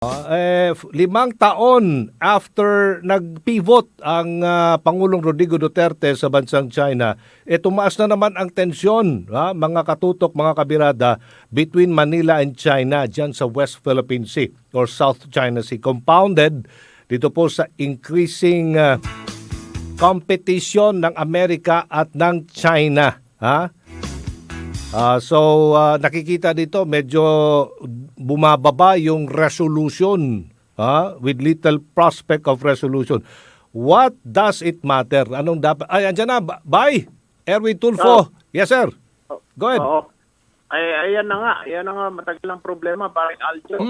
5 taon after nag-pivot ang Pangulong Rodrigo Duterte sa bansang China, tumaas na naman ang tensyon, mga katutok, mga kabirada, between Manila and China dyan sa West Philippine Sea or South China Sea. Compounded dito po sa increasing competition ng Amerika at ng China. Nakikita dito medyo bumababa yung resolution with little prospect of resolution. What does it matter? Anong dapat? Ay, andyan na. Bye! Erwin Tulfo. Yes, sir. Go ahead. Oo. Ayan na nga. Ayan na nga. Matagal ang problema. Parang Aljo,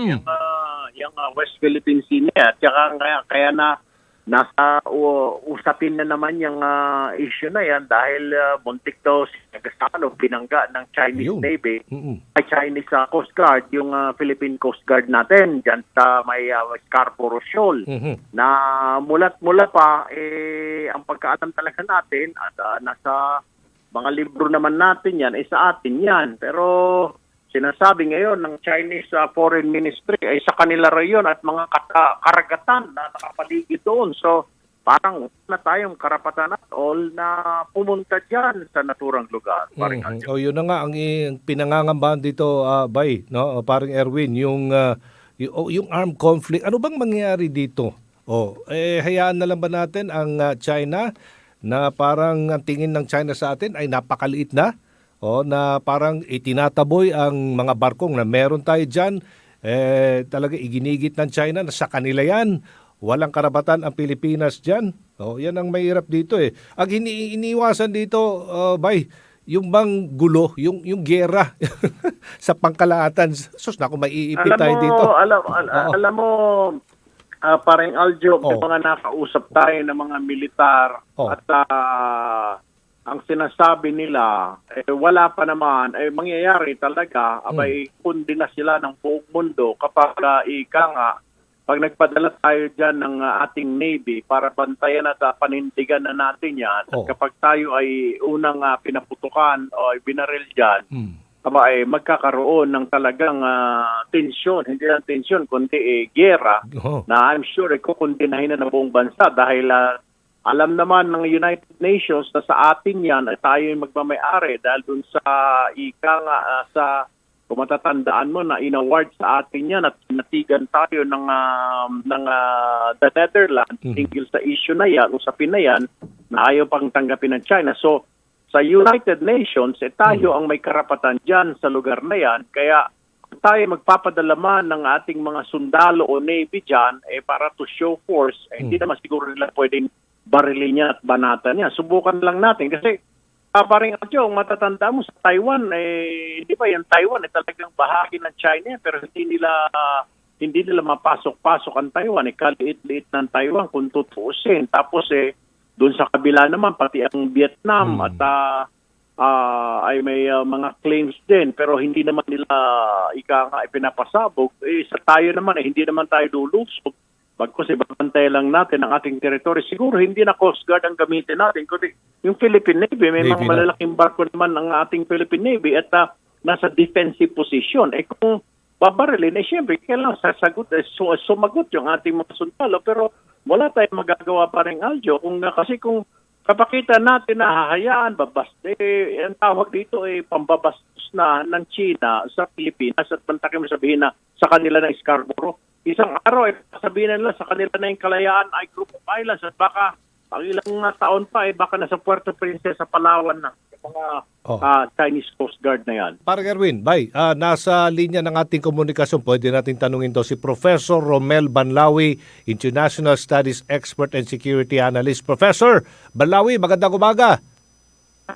yung West Philippine Sea niya. At kaya na nasa usapin na naman yung issue na yan dahil muntik to nagasalo, binangga ng Chinese Navy, ay Chinese Coast Guard, yung Philippine Coast Guard natin dyan sa may Scarborough Shoal. Na mula pa, ang pagkaalam talaga natin at nasa mga libro naman natin yan, sa atin yan. Pero sinasabi ngayon ng Chinese Foreign Ministry ay sa kanila rayon at mga karagatan na nakapaligid doon. So parang na tayong karapatan at all na pumunta dyan sa naturang lugar. Yun na nga ang pinangangambahan dito, Bay, no? Parang Erwin, yung armed conflict. Ano bang mangyayari dito? Hayaan na lang ba natin ang China na parang ang tingin ng China sa atin ay napakaliit na? Na parang itinataboy ang mga barkong na meron tayo dyan, talaga iginigit ng China na sa kanila yan. Walang karapatan ang Pilipinas dyan. Yan ang mahirap dito . Ang iniiwasan dito, Bay, yung bang gulo, yung gera sa pangkalahatan. Sus, naku, maiipit tayo dito. Alam mo, parang Aljo, may mga nakausap tayo ng mga militar at ang sinasabi nila, wala pa naman, mangyayari talaga, kundi na sila ng buong mundo kapag pag nagpadala tayo dyan ng ating Navy para bantayan at panindigan na natin yan, at kapag tayo ay unang pinaputukan o binaril dyan, magkakaroon ng talagang tensyon, hindi lang tensyon, kundi gera, na I'm sure kukundinahin na ng buong bansa dahil alam naman ng United Nations na sa atin yan ay tayo yung magmamayari dahil dun sa sa kung matatandaan mo na in-award sa atin yan at natigan tayo ng the Netherlands tingil sa issue na yan, usapin na yan na ayaw pang tanggapin ng China. So sa United Nations, tayo ang may karapatan dyan sa lugar na yan. Kaya tayo magpapadala man ng ating mga sundalo o Navy dyan para to show force, hindi naman siguro nila pwedeng barilin niya at banatan niya. Subukan lang natin kasi parang Aljo, matatanda mo sa Taiwan, hindi ba yung Taiwan talagang bahagi ng China pero hindi nila mapasok-pasok ang Taiwan. Kaliit-liit ng Taiwan kung tutuusin. Tapos doon sa kabila naman pati ang Vietnam at ay may mga claims din pero hindi naman nila ipinapasabog. Sa tayo naman hindi naman tayo lulusog. Bagkus ibabantay lang natin ang ating territory. Siguro hindi na Coast Guard ang gamitin natin. Kundi yung Philippine Navy, may mga malalaking barko naman ang ating Philippine Navy at nasa defensive position. Kung babarilin, siyempre, kailangan sumagot yung ating mga sundalo. Pero wala tayong magagawa pa rin, Aljo. Kasi kung kapakita natin na hahayaan, ang tawag dito pambabastos na ng China sa Pilipinas at bantakin mo sabihin na sa kanila ng Scarborough. Isang araw sabihin nila sa kanila na yung Kalayaan ay group of islands at baka ang ilang taon pa baka nasa Puerto Princesa, Palawan na yung mga Chinese Coast Guard na yan. Parang Erwin, Bay, nasa linya ng ating komunikasyon, pwede natin tanungin to si Professor Romel Banlawi, International Studies Expert and Security Analyst. Professor Banlawi, magandang umaga.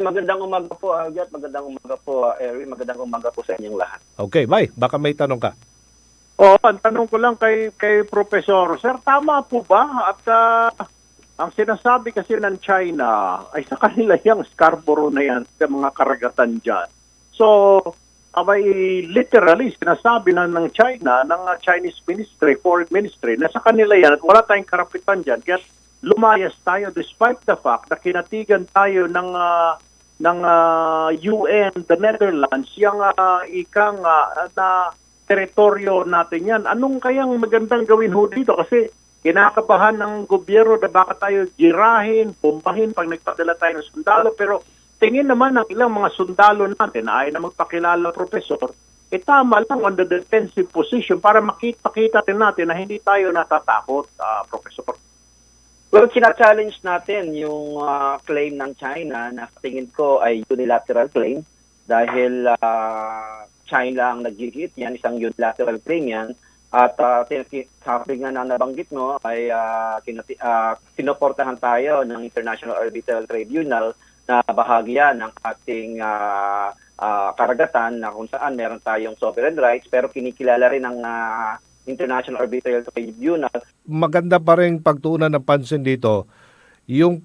Magandang umaga po, Agat. Magandang umaga po, Erwin. Magandang umaga po sa inyong lahat. Okay, Bay, baka may tanong ka. Ang tanong ko lang kay Professor, Sir, tama po ba? At ang sinasabi kasi ng China ay sa kanila yung Scarborough na yan, sa mga karagatan dyan. So, literally sinasabi na ng China, ng Chinese Ministry, Foreign Ministry, na sa kanila yan at wala tayong karapitan dyan. Kaya lumayas tayo despite the fact na kinatigan tayo ng UN, the Netherlands, yung na teritoryo natin yan. Anong kayang magandang gawin ho dito? Kasi kinakabahan ng gobyerno na baka tayo girahin, pumpahin pag nagpadala tayo ng sundalo. Pero tingin naman ng ilang mga sundalo natin na ay na magpakilala, Professor, tama lang on the defensive position para makita natin na hindi tayo natatakot, Professor. Well, challenge natin yung claim ng China na sa tingin ko ay unilateral claim dahil China ang nag-hit yan, isang unilateral claim yan. At sabi nga na nabanggit mo ay sinuportahan tayo ng International Arbitral Tribunal na bahagi yan ng ating karagatan na kung saan meron tayong sovereign rights pero kinikilala rin ng International Arbitral Tribunal. Maganda pa rin pagtuunan ng pansin dito yung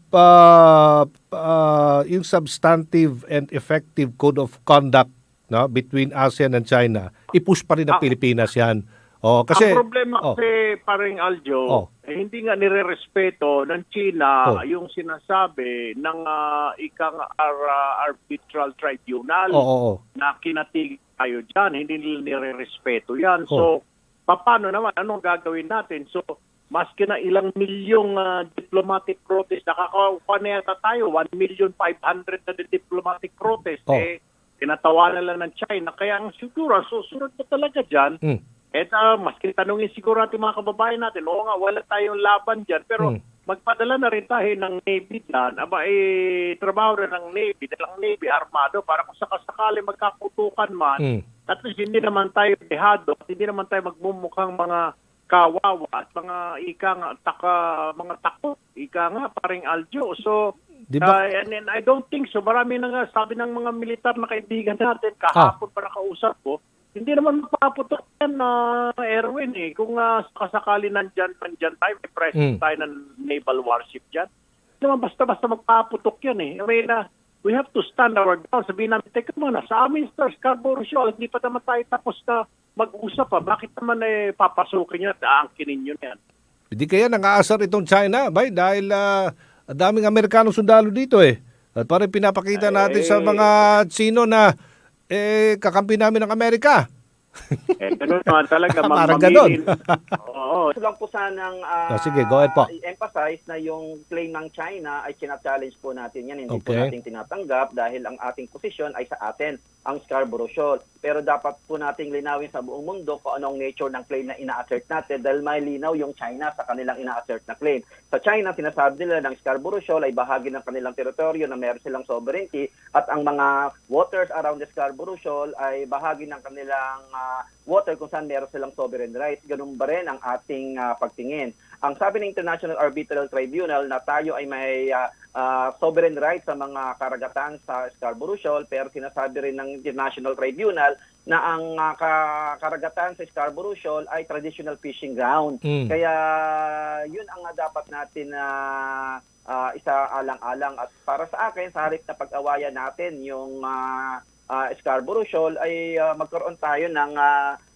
yung substantive and effective code of conduct, no, between ASEAN and China. I-push pa rin ng Pilipinas yan. Kasi ang problema kasi paring Aljo, hindi nga nirerespeto ng China yung sinasabi ng arbitral tribunal na kinatig tayo dyan. Hindi nila nirerespeto yan. So, paano naman? Anong gagawin natin? So, maski na ilang milyong diplomatic protest, nakakakuha na yata tayo, 1,500,000 na diplomatic protest. Tinatawanan lang ng China. Kaya ang siguro, susunod na talaga dyan. Maski tanungin siguro natin mga kababayan natin, oo nga, wala tayong laban dyan. Pero magpadala na rin tayo ng Navy dyan. Trabaho na ng Navy, dalang Navy, armado, para kung sakasakali magkakutukan man, at least hindi naman tayo dehado, at hindi naman tayo magmumukhang mga kawawa at mga mga takot, paring Aljo. So, and then I don't think so. Marami na nga, sabi ng mga militar na kaibigan natin, kahapon pa nakausap ko, hindi naman mapaputok yan, Erwin, eh. Kung kasakali nandyan tayo, may presence tayo ng naval warship dyan. Hindi naman basta-basta magpaputok yan, eh. I mean, we have to stand our ground. Sabihin namin, teka muna, sa amin, Scarborough Shoal, hindi pa naman tayo tapos na mag-usap pa. Bakit naman papasukin nyo at aangkinin nyo yan? Hindi kaya nang-aasar itong China, bay, dahil daming Amerikanong sundalo dito eh. At parang pinapakita natin sa mga Sino na kakampi namin ng Amerika. Ganun naman talaga. Parang ganun. Oo. Gusto lang po sanang sige, go ahead po. i-emphasize na yung claim ng China ay challenge po natin yan. Hindi po Okay. natin tinatanggap dahil ang ating posisyon ay sa atin, ang Scarborough Shoal. Pero dapat po nating linawin sa buong mundo kung anong nature ng claim na ina-assert natin dahil may linaw yung China sa kanilang ina-assert na claim. Sa China, sinasabi nila ng Scarborough Shoal ay bahagi ng kanilang teritoryo na meron silang sovereignty at ang mga waters around the Scarborough Shoal ay bahagi ng kanilang water kung saan meron silang sovereign rights. Ganun ba rin ang ating pagtingin. Ang sabi ng International Arbitral Tribunal na tayo ay may sovereign rights sa mga karagatan sa Scarborough Shoal, pero sinasabi rin ng International Tribunal na ang karagatan sa Scarborough Shoal ay traditional fishing ground. Kaya yun ang dapat natin isa alang-alang. At para sa akin, sa halip na pag-awayan natin yung Scarborough Shoal ay magkaroon tayo ng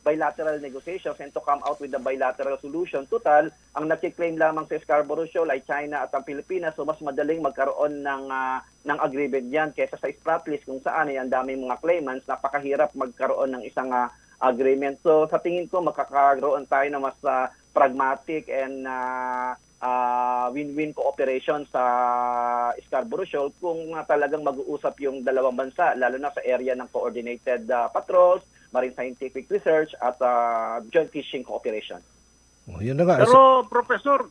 bilateral negotiations and to come out with a bilateral solution. Total, ang nagkiklaim lamang sa Scarborough Shoal ay China at ang Pilipinas, so mas madaling magkaroon ng agreement yan kaysa sa Spratlys kung saan ay ang daming mga claimants, napakahirap magkaroon ng isang agreement. So sa tingin ko makakaroon tayo ng mas pragmatic and win-win cooperation sa Scarborough Shoal kung talagang mag-uusap yung dalawang bansa, lalo na sa area ng coordinated patrols, marine scientific research at joint fishing cooperation. Yun na nga. Pero, Professor,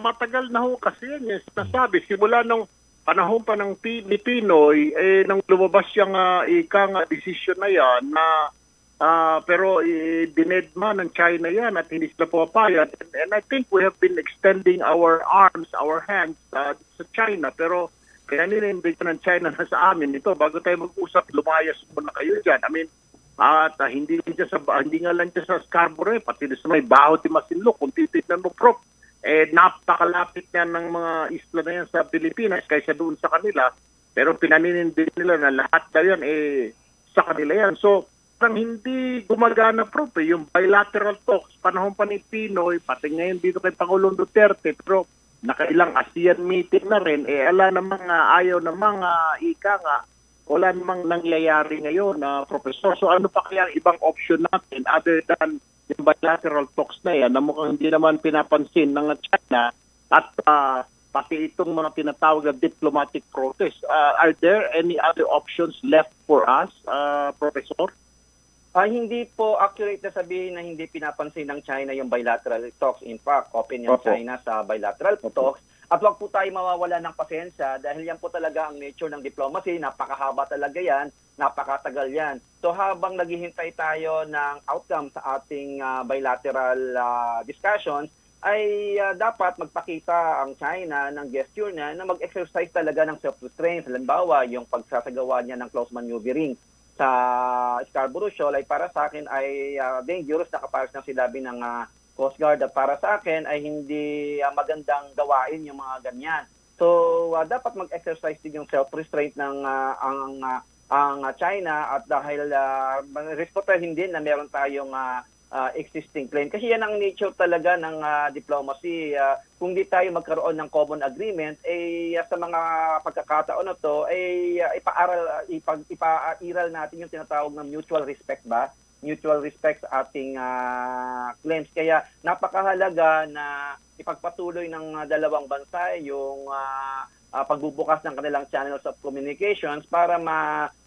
matagal na ho kasi yan. Sinasabi, simula nung panahon pa ng ni Pinoy, nang lumabas yung decision na yan, na pero dinedma ng China yan at hindi sila pumapayag. And I think we have been extending our arms, our hands sa China. Pero kaya nila-invite ng China na sa amin ito. Bago tayo mag-usap, lumayas muna kayo dyan. I mean, at hindi nga lang dyan sa Scarborough, pati sa may Baho de Masinloc, kung titignan mo, Prof, napakalapit yan ng mga isla na yan sa Pilipinas kaysa doon sa kanila. Pero pinaninindi nila na lahat na yan sa kanila yan. So, parang hindi gumagana, Prof, yung bilateral talks, panahon pa ni Pinoy, pati ngayon dito kay Pangulong Duterte, pero nakailang ASEAN meeting na rin, ala ng mga ayaw ng mga ika nga, wala namang nangyayari ngayon, Professor. So ano pa kaya ang ibang option natin other than yung bilateral talks na yan na mukhang hindi naman pinapansin ng China at pati itong mga tinatawag na diplomatic protest. Are there any other options left for us, Professor? Hindi po accurate na sabihin na hindi pinapansin ng China yung bilateral talks. In fact, open yung Opo. China sa bilateral talks. At wag po tayo mawawala ng pasensya dahil yan po talaga ang nature ng diplomacy. Napakahaba talaga yan, napakatagal yan. So habang naghihintay tayo ng outcome sa ating bilateral discussions, ay dapat magpakita ang China ng gesture na mag-exercise talaga ng self-restraint. Halimbawa, yung pagsasagawa niya ng close maneuvering sa Scarborough Shoal ay para sa akin ay dangerous na kapares ng sinabi ng Coast Guard at para sa akin ay hindi magandang gawain yung mga ganyan. So dapat mag-exercise din yung self-restraint ng ang China at dahil respetuhin din na meron tayong existing claim. Kasi yan ang nature talaga ng diplomacy. Kung di tayo magkaroon ng common agreement, sa mga pagkakataon na to, ipairal natin yung tinatawag na mutual respect ba? Mutual respect sa ating claims. Kaya napakahalaga na ipagpatuloy ng dalawang bansa yung pagbubukas ng kanilang channels of communications para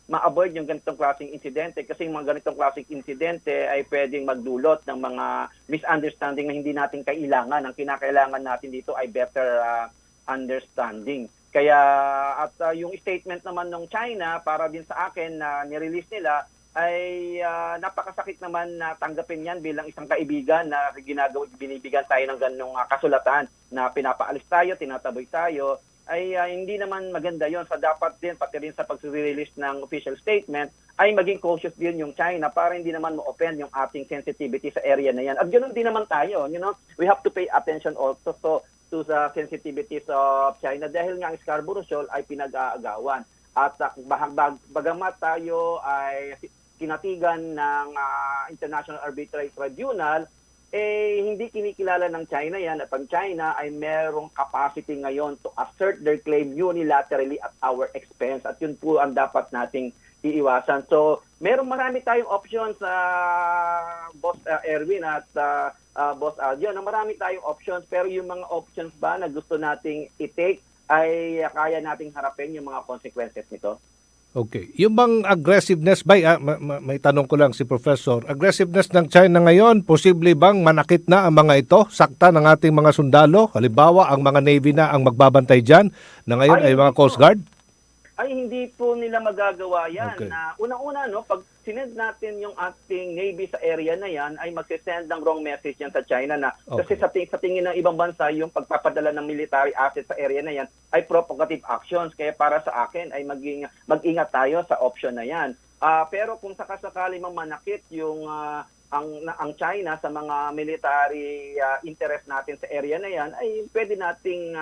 ma-avoid yung ganitong klaseng insidente kasi yung mga ganitong klaseng insidente ay pwedeng magdulot ng mga misunderstanding na hindi natin kailangan. Ang kinakailangan natin dito ay better understanding. Kaya at yung statement naman ng China para din sa akin na nirelease nila ay napakasakit naman na tanggapin yan bilang isang kaibigan na binibigyan tayo ng ganong kasulatan na pinapaalis tayo, tinataboy tayo, ay hindi naman maganda yon. So dapat din, pati rin sa pag-release ng official statement, ay maging cautious din yung China para hindi naman ma-offend yung ating sensitivity sa area na yan. At ganoon din naman tayo, we have to pay attention also to the sensitivities of China dahil nga ang Scarborough Shoal ay pinag-aagawan. At bagamat tayo ay kinatigan ng International Arbitrage Tribunal, hindi kinikilala ng China yan at ang China ay merong capacity ngayon to assert their claim unilaterally at our expense at yun po ang dapat nating iiwasan. So, marami tayong options sa Boss Erwin at Boss Aljo. Marami tayong options pero yung mga options ba na gusto nating i-take ay kaya nating harapin yung mga consequences nito? Okay. Yung bang aggressiveness ba, may tanong ko lang si Professor, aggressiveness ng China ngayon, posible bang manakit na ang mga ito, sakta ng ating mga sundalo? Halimbawa, ang mga Navy na ang magbabantay dyan, na ngayon ay mga Coast Guard? Ay, hindi po nila magagawa yan. Okay. Unang-una, pag sinend natin yung ating Navy sa area na yan, ay magsisend ng wrong message yan sa China na kasi sa tingin ng ibang bansa, yung pagpapadala ng military assets sa area na yan ay provocative actions. Kaya para sa akin ay mag-ingat tayo sa option na yan. Pero kung sakasakali mang manakit yung ang China sa mga military interest natin sa area na yan, ay pwede nating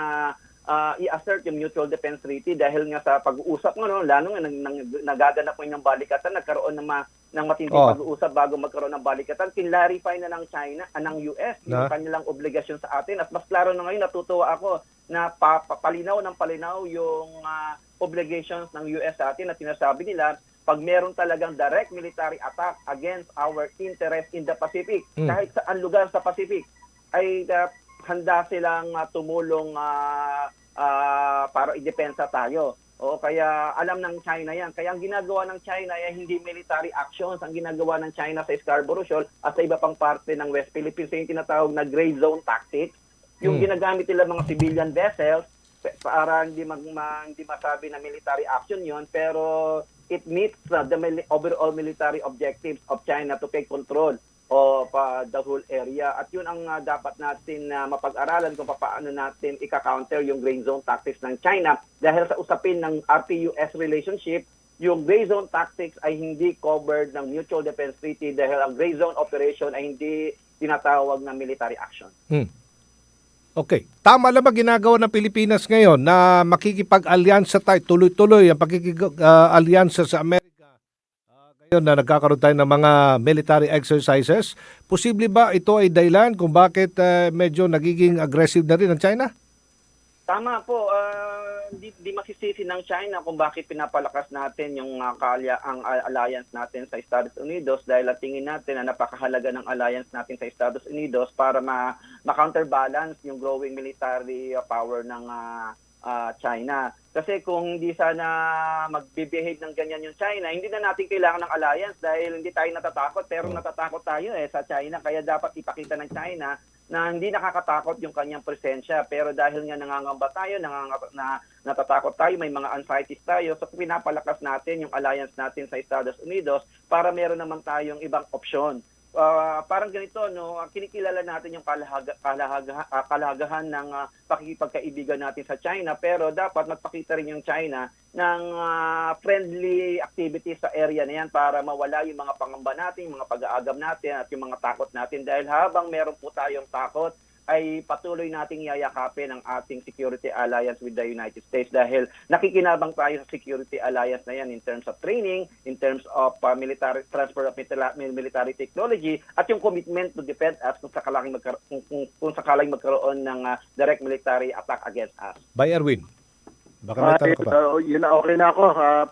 i-assert yung Mutual Defense Treaty dahil nga sa pag-uusap lalo nga nagaganap mo ng balikatan, nagkaroon ng matinding pag-uusap bago magkaroon ng balikatan, kinlarify na ng China, ng US, yung kanilang obligasyon sa atin. At mas klaro na ngayon, natutuwa ako na palinaw ng palinaw yung obligations ng US sa atin at sinasabi nila, pag meron talagang direct military attack against our interest in the Pacific, kahit saan lugar sa Pacific, ay handa silang tumulong para idepensa tayo. Kaya alam ng China yan. Kaya ang ginagawa ng China ay hindi military actions. Ang ginagawa ng China sa Scarborough Shoal at sa iba pang parte ng West Philippines yung tinatawag na gray zone tactics. Yung ginagamit nila mga civilian vessels para hindi masabi na military action yon, pero it meets the overall military objectives of China to take control of the whole area. At yun ang dapat natin mapag-aralan kung paano natin ika-counter yung gray zone tactics ng China. Dahil sa usapin ng RT-US relationship, yung gray zone tactics ay hindi covered ng Mutual Defense Treaty dahil ang gray zone operation ay hindi tinatawag na military action. Okay. Tama lang ba ginagawa ng Pilipinas ngayon na makikipag-alyansa tayo, tuloy-tuloy ang pakikipag-alyansa sa Amerika? Ngayon na nagkakaroon tayo ng mga military exercises, posible ba ito ay dahilan kung bakit medyo nagiging aggressive na rin ang China? Tama po. di masisisi ng China kung bakit pinapalakas natin yung ang alliance natin sa Estados Unidos dahil at tingin natin na napakahalaga ng alliance natin sa Estados Unidos para ma-counterbalance yung growing military power ng China. Kasi kung hindi sana mag-behave ng ganyan yung China, hindi na natin kailangan ng alliance dahil hindi tayo natatakot. Pero natatakot tayo sa China. Kaya dapat ipakita ng China na hindi nakakatakot yung kanyang presensya. Pero dahil nga nangangamba tayo, natatakot tayo, may mga anxieties tayo, so pinapalakas natin yung alliance natin sa Estados Unidos para meron naman tayong ibang opsyon. Parang ganito, no, kinikilala natin yung kalahagahan ng pakikipagkaibigan natin sa China, pero dapat magpakita rin yung China ng friendly activities sa area na yan para mawala yung mga pangamba natin, yung mga pag-aagam natin at yung mga takot natin. Dahil habang meron po tayong takot, ay patuloy nating yayakapin ang ating security alliance with the United States dahil nakikinabang tayo sa security alliance na yan in terms of training, in terms of military transfer of military technology at yung commitment to defend us kung sakaling magkaroon ng direct military attack against us. By Erwin, baka may tanong ka pa. Yun na, okay na ako,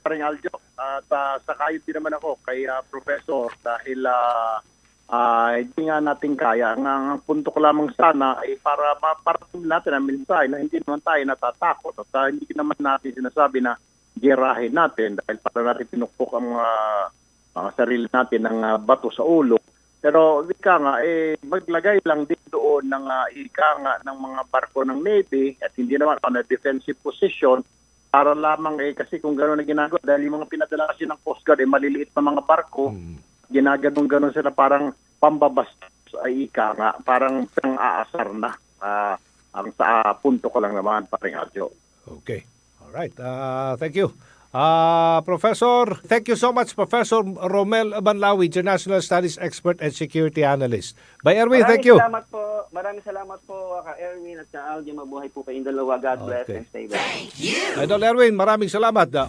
paring Aljo. At sakayod din naman ako kay Professor dahil hindi nga natin kaya. Ang punto ko lamang sana ay para maparating natin ang mensahe na hindi naman tayo natatakot at hindi naman natin sinasabi na gerahin natin dahil para natin pinukpok ang mga sarili natin ng bato sa ulo. Pero ika nga, maglagay lang din doon ng ika nga ng mga barko ng Navy at hindi naman on a defensive position para lamang kasi kung gano'n na ginagawa dahil yung mga pinadala kasi ng Coast Guard maliliit na mga barko, ginaganon sila parang pambabastos ay ika nga, parang pang-aasar na. Ang sa punto ko lang naman, paring Aljo. Okay. All right. Thank you. Professor, thank you so much, Professor Romel Banlawi, International Studies Expert and Security Analyst. By Erwin, thank you. Maraming salamat po, Ka Erwin at Ka Aljo. Mabuhay po kayong dalawa. God bless and stay well. Idol Erwin, maraming salamat.